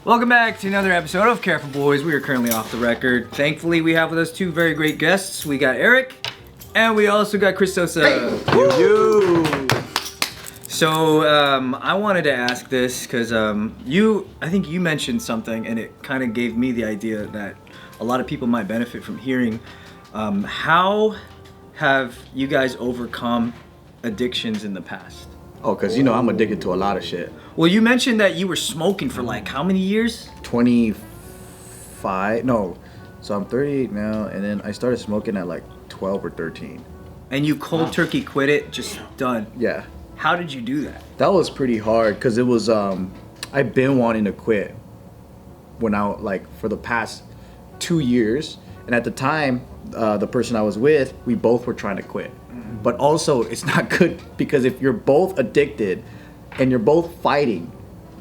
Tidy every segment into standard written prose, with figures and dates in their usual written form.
Welcome back to another episode of Careful Boys. We are currently off the record. Thankfully, we have with us two very great guests. We got Eric, and we also got Cris Sosa. Hey. So, I wanted to ask this because I think you mentioned something, and it kind of gave me the idea that a lot of people might benefit from hearing. How have you guys overcome addictions in the past? Oh, because you know I'm addicted to a lot of shit. Well, you mentioned that you were smoking for like how many years? 25, no. So I'm 38 now, and then I started smoking at like 12 or 13. And you cold turkey quit it, just done. Yeah. How did you do that? That was pretty hard because it was, I've been wanting to quit when I, like, for the past 2 years. And at the time, the person I was with, we both were trying to quit. But also, it's not good because if you're both addicted and you're both fighting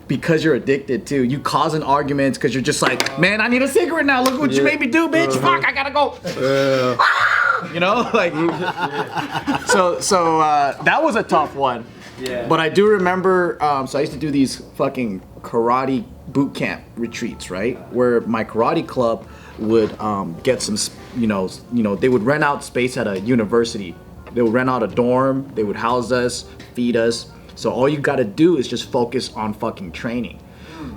because you're addicted too, you causing arguments because you're just like, man, I need a cigarette now. Look what you made me do, bitch. Fuck, I gotta go. You know, like, so that was a tough one. Yeah. But I do remember, so I used to do these fucking karate boot camp retreats, right? Where my karate club would get some, you know, they would rent out space at a university. They would rent out a dorm, they would house us, feed us. So all you gotta do is just focus on fucking training.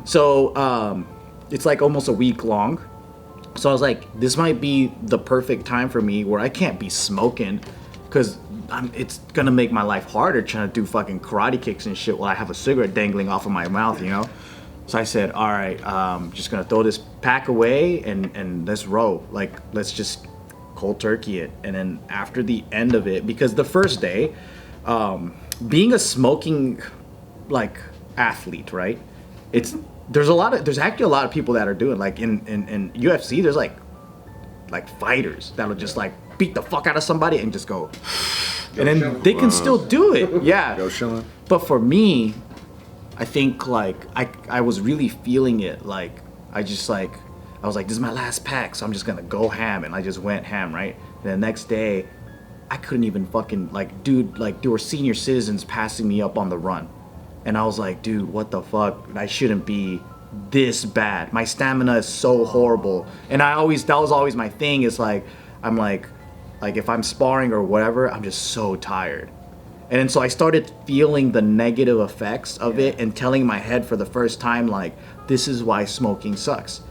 So it's like almost a week long. So I was like, this might be the perfect time for me where I can't be smoking because it's gonna make my life harder trying to do fucking karate kicks and shit while I have a cigarette dangling off of my mouth, you know? So I said, all right, just gonna throw this pack away and let's roll. Like, let's just cold turkey it. And then after the end of it, because the first day, being a smoking like athlete, right? There's actually a lot of people that are doing, like in UFC, there's like fighters that'll just like beat the fuck out of somebody and just go, and then they can still do it. Yeah. Go chillin'. But for me, I think like I was really feeling it. Like I was like, this is my last pack, so I'm just gonna go ham, and I just went ham, right? And the next day, I couldn't even fucking there were senior citizens passing me up on the run, and I was like, dude, what the fuck? I shouldn't be this bad. My stamina is so horrible, and that was always my thing. Is like I'm like if I'm sparring or whatever, I'm just so tired. And then so I started feeling the negative effects of it and telling my head for the first time, like, this is why smoking sucks.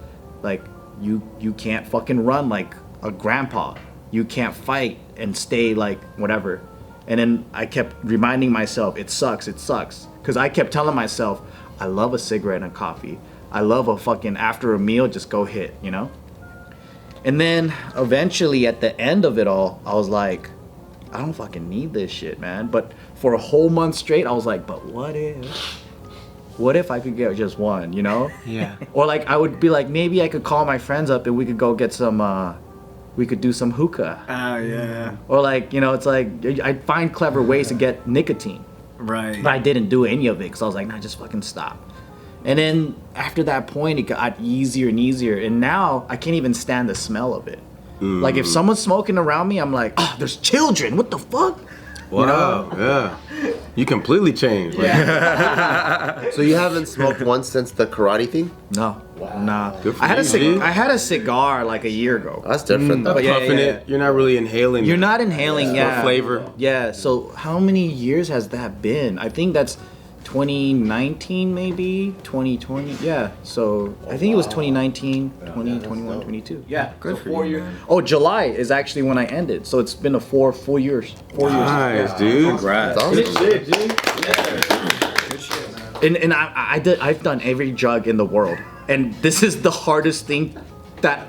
Like, you can't fucking run like a grandpa. You can't fight and stay like whatever. And then I kept reminding myself, it sucks. Because I kept telling myself, I love a cigarette and a coffee. I love a fucking after a meal, just go hit, you know? And then eventually at the end of it all, I was like, I don't fucking need this shit, man. But for a whole month straight, I was like, but what if I could get just one, you know? Yeah. Or like I would be like, maybe I could call my friends up and we could go get some, we could do some hookah. Oh, yeah. Or like, you know, it's like, I'd find clever ways to get nicotine. Right. But I didn't do any of it because I was like, nah, just fucking stop. And then after that point, it got easier and easier. And now I can't even stand the smell of it. Like if someone's smoking around me, I'm like, oh, there's children. What the fuck? Wow, you know? yeah. You completely changed. Like, Yeah. So you haven't smoked once since the karate thing? No. Wow. Nah. Good for I you, had a cigar like a year ago. That's different though. But yeah, puffing it, you're not really inhaling. You're not inhaling, yeah. For flavor. Yeah, so how many years has that been? I think that's 2019 maybe, 2020. Yeah, so I think it was 2019, 20, 21, 22. Yeah, Good so for 4 you, years. man. Oh, July is actually when I ended. So it's been a full years. 4 years. Nice, dude. Congrats. Good shit, G. Good shit, man. And I've done every drug in the world, and this is the hardest thing that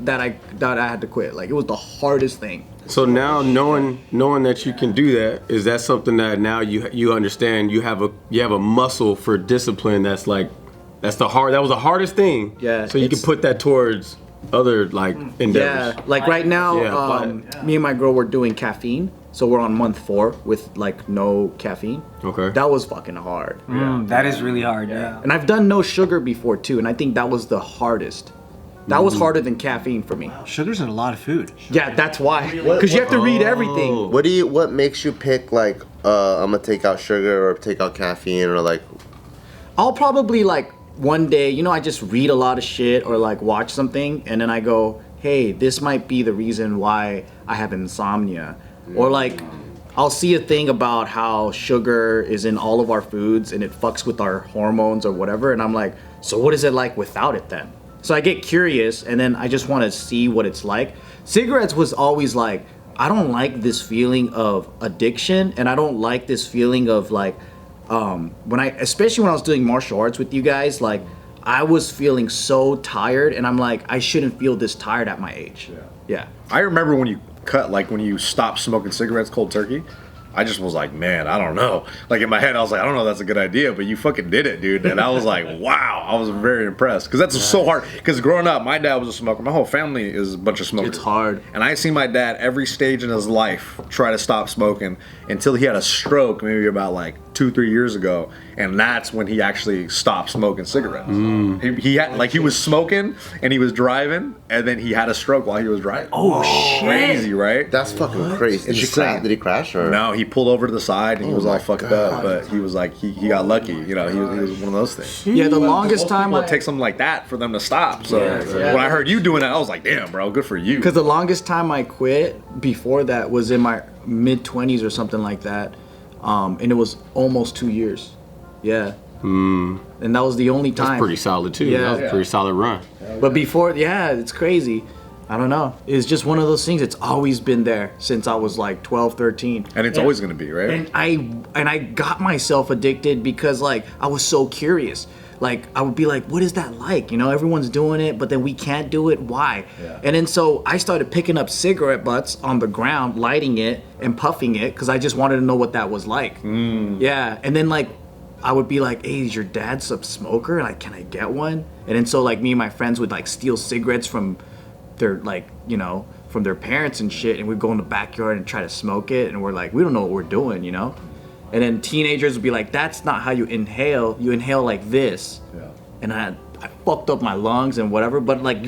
I had to quit. Like it was the hardest thing. So now knowing that you can do that, is that something that now you understand you have a muscle for discipline that was the hardest thing. Yeah, So you can put that towards other like endeavors. Yeah, like right now, Yeah, apply it. me and my girl were doing caffeine, so we're on month 4 with like no caffeine. Okay. That was fucking hard. That is really hard, yeah. And I've done no sugar before too, and I think that was the hardest. That was harder than caffeine for me. Sugar's in a lot of food. Yeah, that's why. Because you have to read everything. What makes you pick like I'm gonna take out sugar or take out caffeine or like? I'll probably like one day, you know, I just read a lot of shit or like watch something, and then I go, hey, this might be the reason why I have insomnia. Or like, I'll see a thing about how sugar is in all of our foods and it fucks with our hormones or whatever, and I'm like, so what is it like without it then? So I get curious, and then I just want to see what it's like. Cigarettes was always like, I don't like this feeling of addiction, and I don't like this feeling of like, especially when I was doing martial arts with you guys, like, I was feeling so tired, and I'm like, I shouldn't feel this tired at my age. Yeah. I remember when you stopped smoking cigarettes cold turkey, I just was like, man, I don't know. Like in my head, I was like, I don't know if that's a good idea, but you fucking did it, dude. And I was like, wow, I was very impressed. Because that's so hard. Because growing up, my dad was a smoker. My whole family is a bunch of smokers. It's hard. And I see my dad every stage in his life try to stop smoking until he had a stroke maybe about like 2-3 years ago. And that's when he actually stopped smoking cigarettes. He had, like, he was smoking and he was driving, and then he had a stroke while he was driving. Oh, shit. Crazy, right? That's fucking crazy. Did he crash or? No, he pulled over to the side and he was all fucked up, but he was like, he got lucky, you know, he was one of those things. Yeah, the longest time It takes something like that for them to stop. So when I heard you doing that, I was like, damn, bro, good for you. Because the longest time I quit before that was in my mid-20s or something like that, and it was almost 2 years. Yeah. And that was the only time. That's pretty solid too. Yeah. That was a pretty solid run. But before, yeah, it's crazy. I don't know. It's just one of those things. It's always been there since I was like 12, 13. And it's always going to be, right? And I got myself addicted because like I was so curious. Like I would be like, what is that like? You know, everyone's doing it, but then we can't do it. Why? Yeah. And then so I started picking up cigarette butts on the ground, lighting it and puffing it because I just wanted to know what that was like. Yeah. And then like I would be like, hey, is your dad a smoker? Like, can I get one? And then so like me and my friends would like steal cigarettes from their like, you know, from their parents and shit, and we'd go in the backyard and try to smoke it, and we're like, we don't know what we're doing, you know? And then teenagers would be like, that's not how you inhale like this. Yeah. And I fucked up my lungs and whatever, but like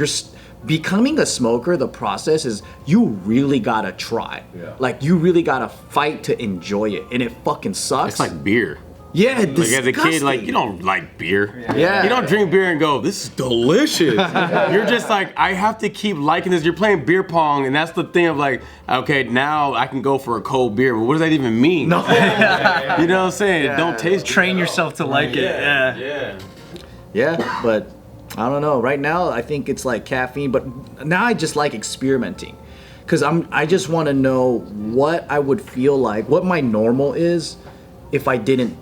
becoming a smoker, the process is you really gotta try. Yeah. Like you really gotta fight to enjoy it, and it fucking sucks. It's like beer. Yeah, like as a kid, like you don't like beer. Yeah. You don't drink beer and go, this is delicious. You're just like, I have to keep liking this. You're playing beer pong, and that's the thing of like, okay, now I can go for a cold beer, but what does that even mean? No. You know what I'm saying? Yeah. It don't taste. Train yourself to like it. Yeah, but I don't know. Right now, I think it's like caffeine, but now I just like experimenting. Because I just want to know what I would feel like, what my normal is if I didn't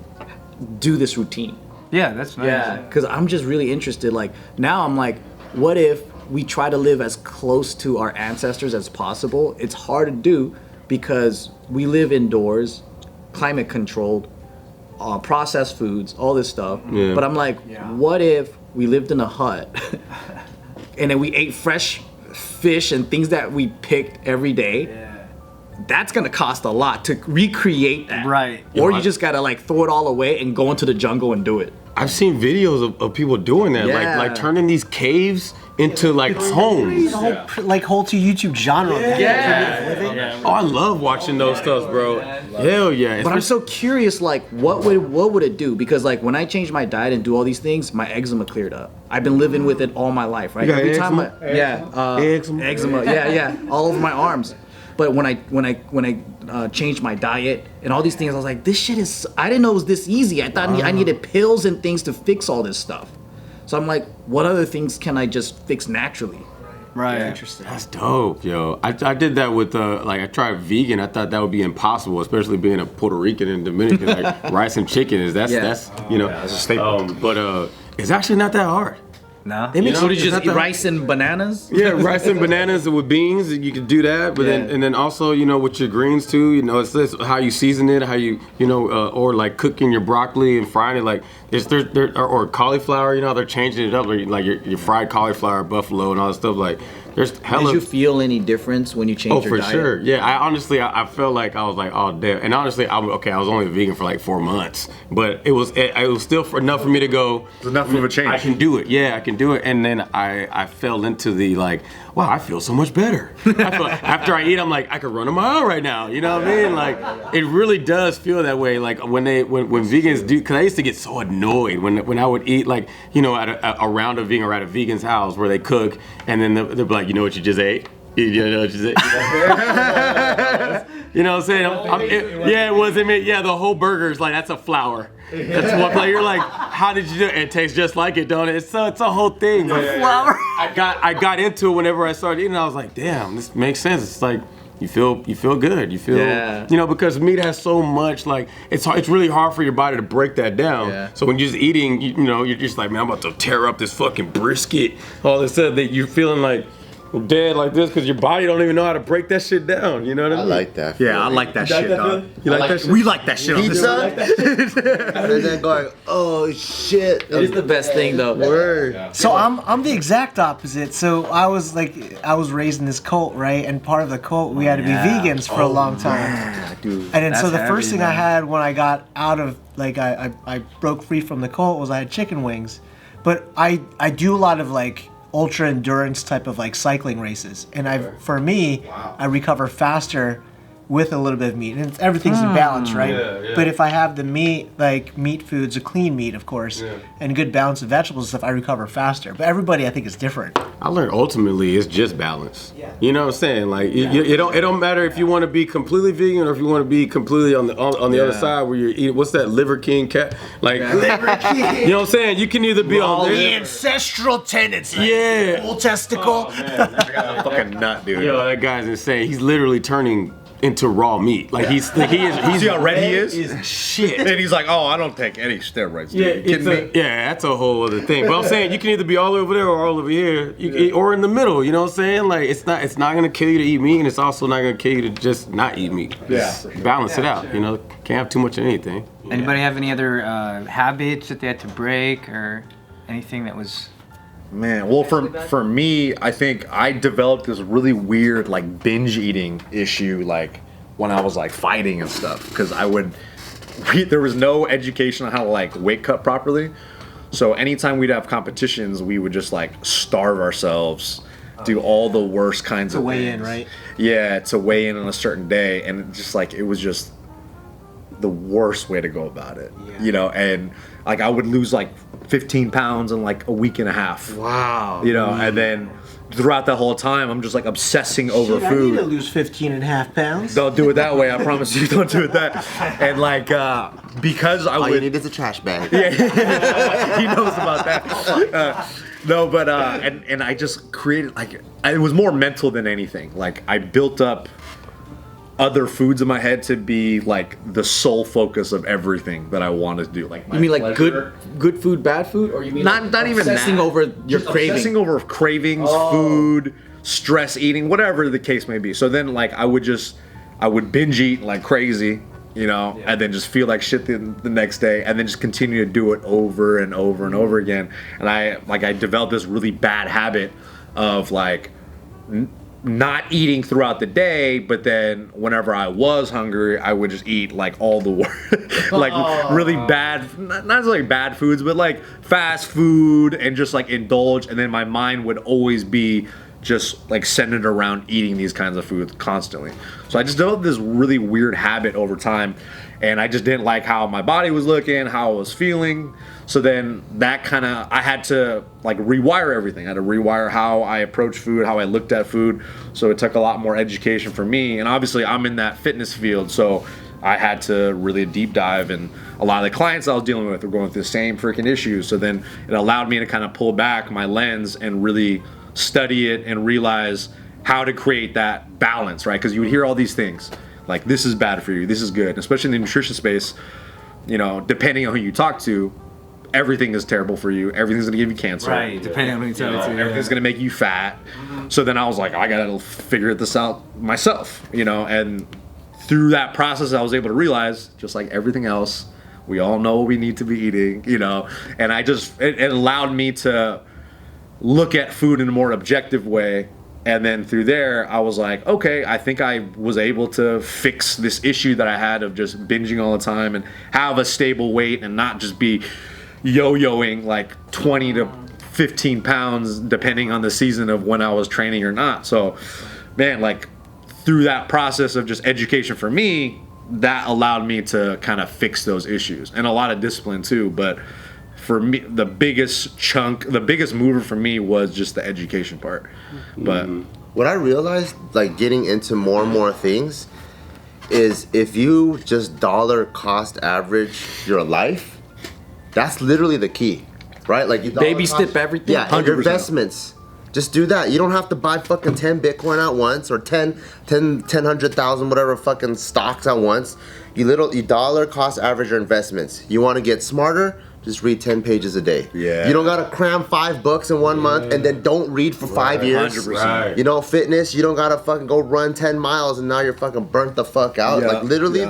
do this routine. Yeah, that's nice. Yeah, because I'm just really interested. Like now I'm like, what if we try to live as close to our ancestors as possible? It's hard to do because we live indoors, climate controlled, processed foods, all this stuff. Yeah. But I'm like, what if we lived in a hut and then we ate fresh fish and things that we picked every day? Yeah. That's gonna cost a lot to recreate that. Right. Or you just gotta like throw it all away and go into the jungle and do it. I've seen videos of people doing that, like turning these caves into like homes. Like whole to YouTube genre. Yeah. Oh, I love watching those stuff, bro. Hell yeah. But I'm so curious, like, what would it do? Because like when I changed my diet and do all these things, my eczema cleared up. I've been living with it all my life, right? Every time eczema, yeah, all over my arms. But when I changed my diet and all these things, I was like, this shit is. I didn't know it was this easy. I thought I needed pills and things to fix all this stuff. So I'm like, what other things can I just fix naturally? Right. Interesting. That's dope, yo. I did that with I tried vegan. I thought that would be impossible, especially being a Puerto Rican and Dominican. Like rice and chicken is that's you know that's a staple. But it's actually not that hard. No. They make just rice and bananas. Yeah, rice and bananas with beans. You can do that, but then also with your greens too. It's this, how you season it, how you or like cooking your broccoli and frying it. Like or cauliflower. They're changing it up. Like your fried cauliflower, buffalo, and all that stuff. Like There's hella. Did you feel any difference when you changed your for diet? sure. Yeah, I honestly, I felt like I was like, oh damn. And honestly, I was only vegan for like 4 months, but it was still enough for me to go. It's enough of a change. I can do it. Yeah, I can do it. And then I fell into the like, wow, I feel so much better. After I eat, I'm like, I could run a mile right now. You know what I mean? Like, it really does feel that way. Like when vegans do, because I used to get so annoyed when I would eat like, you know, at around a vegan or at a vegan's house where they cook, and then they'll be like, you know what you just ate? You know what you just ate? You know what I'm saying? Yeah, it wasn't me. Yeah, the whole burger's like, that's a flour. That's what, like, you're like, how did you do it? It tastes just like it, don't it? It's a whole thing. Flour. I got into it whenever I started eating. I was like, damn, this makes sense. It's like you feel good. You feel, you know, because meat has so much, like, it's really hard for your body to break that down. Yeah. So when you're just eating, you know, you're just like, man, I'm about to tear up this fucking brisket. All of a sudden, that you're feeling like dead like this because your body don't even know how to break that shit down. You know what I mean? I like that. Yeah, I like that shit, dog. You like that shit? We like that shit on this Pizza? side. And then going, oh shit. It's the best thing though. Word. So I'm the exact opposite. So I was raised in this cult, right? And part of the cult, we had to be vegans for a long time. Dude. And then so That's the first heavy, thing I man. had when I got out of, like, I broke free from the cult was I had chicken wings. But I do a lot of like ultra endurance type of like cycling races, and for me, I recover faster with a little bit of meat, and everything's in balance, right? Yeah. But if I have the meat, like meat foods, a clean meat, of course, and a good balance of vegetables and stuff, I recover faster. But everybody, I think, is different. I learned ultimately it's just balance. You know what I'm saying? Like it don't matter if you want to be completely vegan or if you want to be completely on the other side where you're eating. What's that, Liver King cat? Like Liver King. You know what I'm saying? You can either be on The there. ancestral tendency. Yeah. Full testicle. A fucking nut, dude. Yo, that guy's insane. He's literally turning into raw meat. Like he's See how red he is? shit. And he's like, oh, I don't take any steroids. Dude. Yeah, You kidding me? that's a whole other thing. But I'm saying you can either be all over there or all over here, or in the middle. You know what I'm saying? Like it's not gonna kill you to eat meat, and it's also not gonna kill you to just not eat meat. Balance it out. You know, can't have too much of anything. Anybody have any other habits that they had to break or anything that was? Man, well, for me, I think I developed this really weird like binge eating issue like when I was like fighting and stuff because there was no education on how to like weight cut properly. So anytime we'd have competitions, we would just like starve ourselves, do all the worst kinds of weigh in, things. right? Yeah, to weigh in on a certain day, and it was just the worst way to go about it. You know, and like I would lose like 15 pounds in like a week and a half. Wow. You know, and then throughout that whole time, I'm just like obsessing over Shit, I need to food. lose 15.5 pounds. Don't do it that way. I promise you, don't do it that. And like, because I All you would, need is a trash bag. he knows about that. No, but and I just created like it was more mental than anything. Like I built up other foods in my head to be like the sole focus of everything that I wanted to do. Like You mean like good food, bad food, or you mean Not even obsessing that. over your Just craving? obsessing over cravings, food, stress eating, whatever the case may be. So then like I would binge eat like crazy, you know, and then just feel like shit the next day, and then just continue to do it over and over and over again. And I developed this really bad habit of like not eating throughout the day, but then whenever I was hungry, I would just eat like all the like really bad, not necessarily bad foods, but like fast food and just like indulge. And then my mind would always be just like centered around eating these kinds of foods constantly. So I just developed this really weird habit over time, and I just didn't like how my body was looking, how I was feeling. So then that kind of, I had to like rewire everything. I had to rewire how I approached food, how I looked at food. So it took a lot more education for me. And obviously I'm in that fitness field, so I had to really deep dive, and a lot of the clients I was dealing with were going through the same freaking issues. So then it allowed me to kind of pull back my lens and really study it and realize how to create that balance, right? Because you would hear all these things like, this is bad for you, this is good. Especially in the nutrition space, you know, depending on who you talk to, everything is terrible for you. Everything's gonna give you cancer. Right, depending on who you tell it to. Everything's gonna make you fat. So then I was like, I gotta figure this out myself, you know. And through that process, I was able to realize, just like everything else, we all know what we need to be eating, you know. And it allowed me to look at food in a more objective way And then through there, I was like, okay, I think I was able to fix this issue that I had of just binging all the time and have a stable weight and not just be yo-yoing like 20 to 15 pounds depending on the season of when I was training or not. So, man, like through that process of just education for me, that allowed me to kind of fix those issues and a lot of discipline too. But for me, the biggest mover for me was just the education part. But what I realized, like getting into more and more things, is if you just dollar cost average your life, that's literally the key, right? Like you Baby step everything. Yeah, and your investments. Just do that. You don't have to buy fucking 10 Bitcoin at once or 100,000 whatever fucking stocks at once. You dollar cost average your investments. You want to get smarter? Just read 10 pages a day. Yeah. You don't gotta cram 5 books in 1 month and then don't read for 5 years. 100%. You know, fitness, you don't gotta fucking go run 10 miles and now you're fucking burnt the fuck out. Yeah, Like literally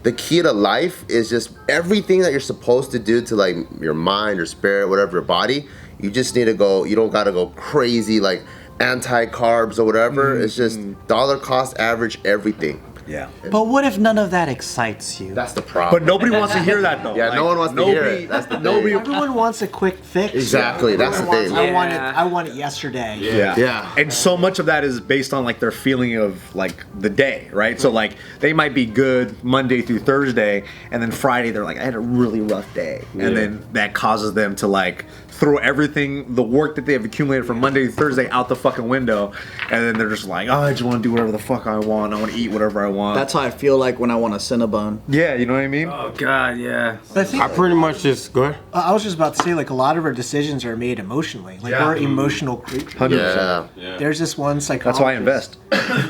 the key to life is just everything that you're supposed to do to like your mind, your spirit, whatever, your body. You just need to go, you don't gotta go crazy like anti-carbs or whatever. It's just dollar cost average everything. yeah. But what if none of that excites you? That's the problem. But nobody wants to hear that though. Yeah, no one wants to hear it. That's the thing. Everyone wants a quick fix. Exactly, that's the Everyone thing. wants, Yeah. I want it yesterday. Yeah. Yeah. And so much of that is based on like their feeling of like the day, right? So like they might be good Monday through Thursday, and then Friday they're like, I had a really rough day. And then that causes them to like throw everything, the work that they have accumulated from Monday to Thursday out the fucking window. And then they're just like, oh, I just want to do whatever the fuck I want. I want to eat whatever I want. That's how I feel like when I want a Cinnabon. yeah, you know what I mean? Oh God, yeah. But I think I pretty much just go ahead. I was just about to say, like, a lot of our decisions are made emotionally. Like, we're emotional creatures. 100%. Yeah. There's this one psychologist. That's why I invest.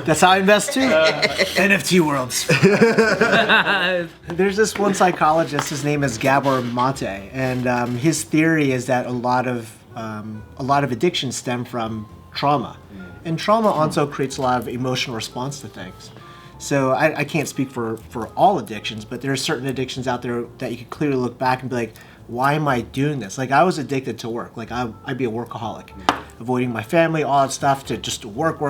That's how I invest too. NFT worlds. There's this one psychologist. His name is Gabor Mate, and his theory is that a lot of addictions stem from trauma, and trauma also creates a lot of emotional response to things. So I can't speak for all addictions, but there are certain addictions out there that you can clearly look back and be like, why am I doing this? Like, I was addicted to work. Like, I'd be a workaholic, avoiding my family, all that stuff, to just work.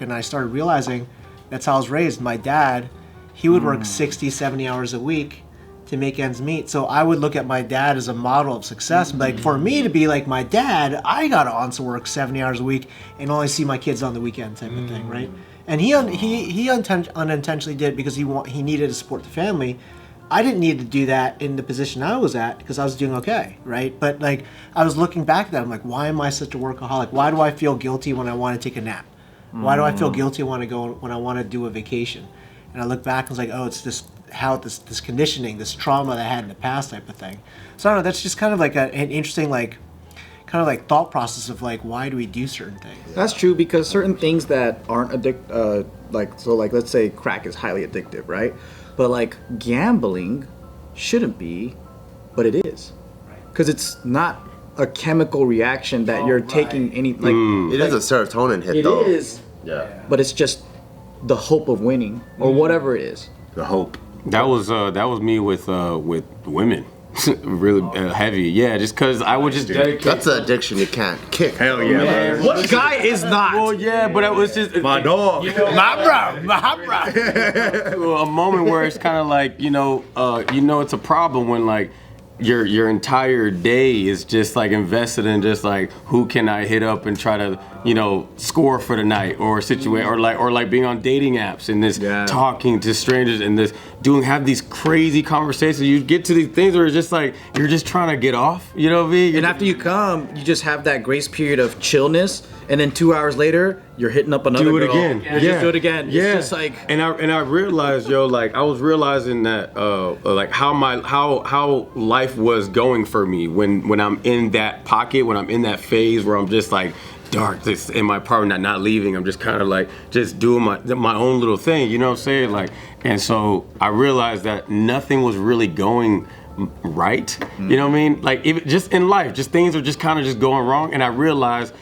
And I started realizing that's how I was raised. My dad, he would work 60, 70 hours a week to make ends meet. So I would look at my dad as a model of success. Like, for me to be like my dad, I got on to work 70 hours a week and only see my kids on the weekend type of thing, right? And he unintentionally did it because he needed to support the family. I didn't need to do that in the position I was at because I was doing okay, right? But like, I was looking back at that, I'm like, why am I such a workaholic? Why do I feel guilty when I want to take a nap? Why do I feel guilty when I want to do a vacation? And I look back and I was like, oh, it's this conditioning, this trauma that I had in the past type of thing. So I don't know, that's just kind of like an interesting thought process of like, why do we do certain things? That's true, because certain things that aren't like let's say crack is highly addictive, right? But like gambling shouldn't be, but it is, because it's not a chemical reaction that you're taking any like. It is a serotonin hit, It though. is, Yeah. but it's just the hope of winning or whatever it is. The hope. That was me with women. Really heavy, yeah. Just because I would just dedicate. That's an addiction you can't kick. Hell yeah, bro. What guy is not? Well, yeah, but it was just My dog. a moment where it's kind of like it's a problem when like your entire day is just like invested in just like who can I hit up and try to score for the night or situate or like being on dating apps and this talking to strangers and this have these crazy conversations. You get to these things where it's just like you're just trying to get off, you know what I mean? And after you come, you just have that grace period of chillness, and then 2 hours later, you're hitting up another do it girl. again. You just do it again. Yeah. It's just like, and I realized, like I was realizing that like how life was going for me when I'm in that pocket, when I'm in that phase where I'm just like dark, this in my apartment, not leaving. I'm just kind of like just doing my own little thing, you know what I'm saying? Like, and so I realized that nothing was really going right, you know what I mean? Like even just in life, just things are just kind of just going wrong. And I realized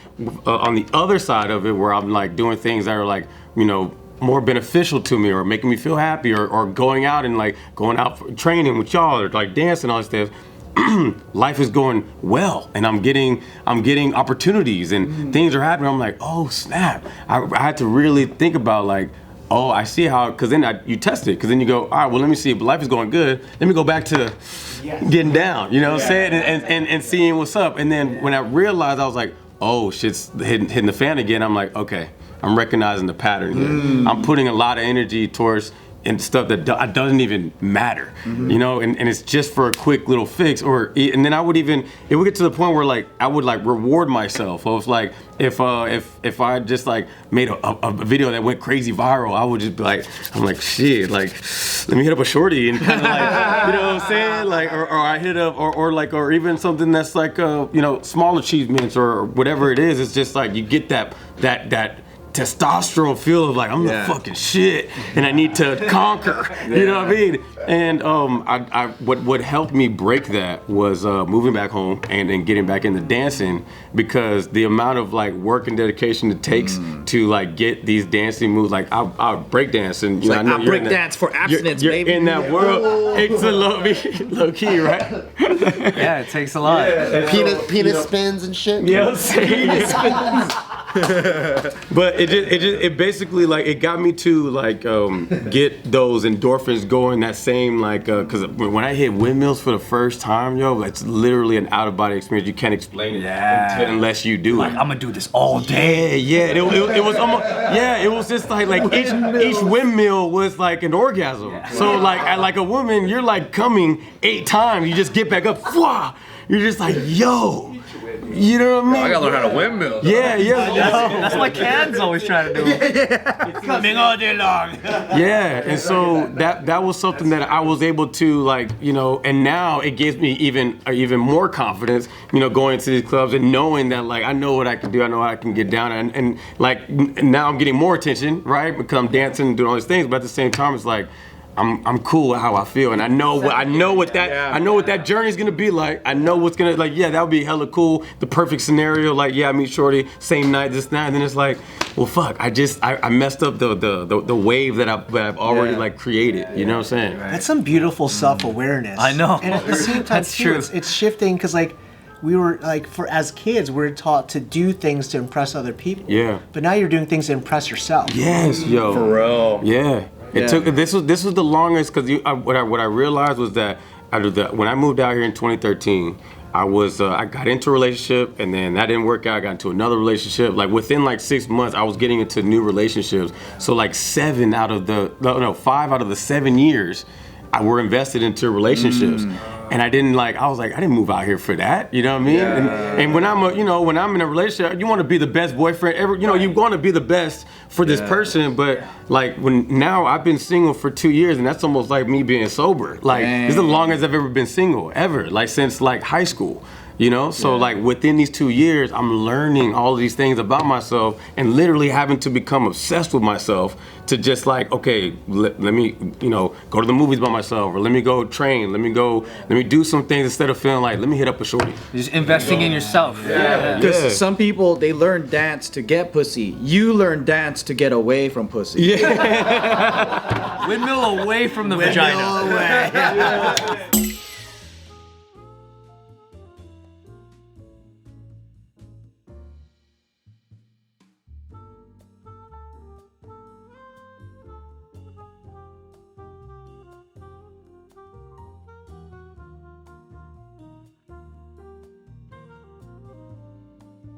on the other side of it, where I'm like doing things that are like more beneficial to me or making me feel happy or going out and like going out for training with y'all or like dancing, all this stuff. life is going well, and I'm getting opportunities, and things are happening. I'm like, oh snap! I had to really think about like, oh, I see how, because then you test it, because then you go, all right, well, let me see, if life is going good, let me go back to getting down, you know what I'm saying, and seeing what's up. And then when I realized, I was like, oh, shit's hitting the fan again. I'm like, okay, I'm recognizing the pattern here. I'm putting a lot of energy towards and stuff that doesn't even matter, you know, and it's just for a quick little fix, and then it would get to the point where like I would like reward myself. I was like, if I just like made a video that went crazy viral, I would just be like, I'm like, shit, like let me hit up a shorty and kind of like, you know what I'm saying, like, or I hit up or even something that's like you know, small achievements or whatever it is. It's just like you get that testosterone feel of like I'm the fucking shit and I need to conquer, you know what I mean? And what helped me break that was moving back home and then getting back into dancing, because the amount of like work and dedication it takes to like get these dancing moves, like I'll break dance, and you know, I know I break dance for abstinence, you're baby. in that world. It's a low key, right? Yeah, it takes a lot. Penis spins and shit. Yeah, I'm saying. But it basically like it got me to like get those endorphins going, that same like because when I hit windmills for the first time, yo, it's literally an out of body experience. You can't explain it unless you do it. Like, I'm gonna do this all day. Yeah. It was almost it was just like each windmill was like an orgasm. Yeah. So like a woman, you're like coming 8 times, you just get back up, wah! You're just like, yo. You know what I mean? I gotta learn how to windmill. Yeah. That's what Can's always trying to do. It's coming all day long. Yeah, and so that was something that I was able to like, you know, and now it gives me even more confidence, you know, going to these clubs and knowing that like I know what I can do, I know how I can get down, and like now I'm getting more attention, right? Because I'm dancing and doing all these things, but at the same time it's like I'm cool with how I feel, and I know what that journey's gonna be like. I know what's gonna like. Yeah, that would be hella cool. The perfect scenario, like I meet shorty same night, this night, and then it's like, well, fuck. I messed up the wave that I've already like created. You know what I'm saying? That's some beautiful self-awareness. I know. And at the same time, That's too, true. it's shifting, because like we were like, as kids, we were taught to do things to impress other people. Yeah. But now you're doing things to impress yourself. Yes, yo. For real. Yeah. It took this was the longest, because what I realized was that when I moved out here in 2013, I got into a relationship, and then that didn't work out. I got into another relationship. Like within like 6 months, I was getting into new relationships. So like 5 out of the 7 years, I were invested into relationships. And I was like, I didn't move out here for that, you know what I mean? Yeah. And when I'm in a relationship, you want to be the best boyfriend ever, you know, you want to be the best for this person, but like now I've been single for 2 years, and that's almost like me being sober. Like, this is the longest I've ever been single, ever, like since like high school. You know, so like within these 2 years, I'm learning all of these things about myself and literally having to become obsessed with myself to just like, okay, let me, you know, go to the movies by myself, or let me go train, let me do some things instead of feeling like, let me hit up a shorty. Just investing in yourself. Because some people, they learn dance to get pussy. You learn dance to get away from pussy. Windmill away from the vagina.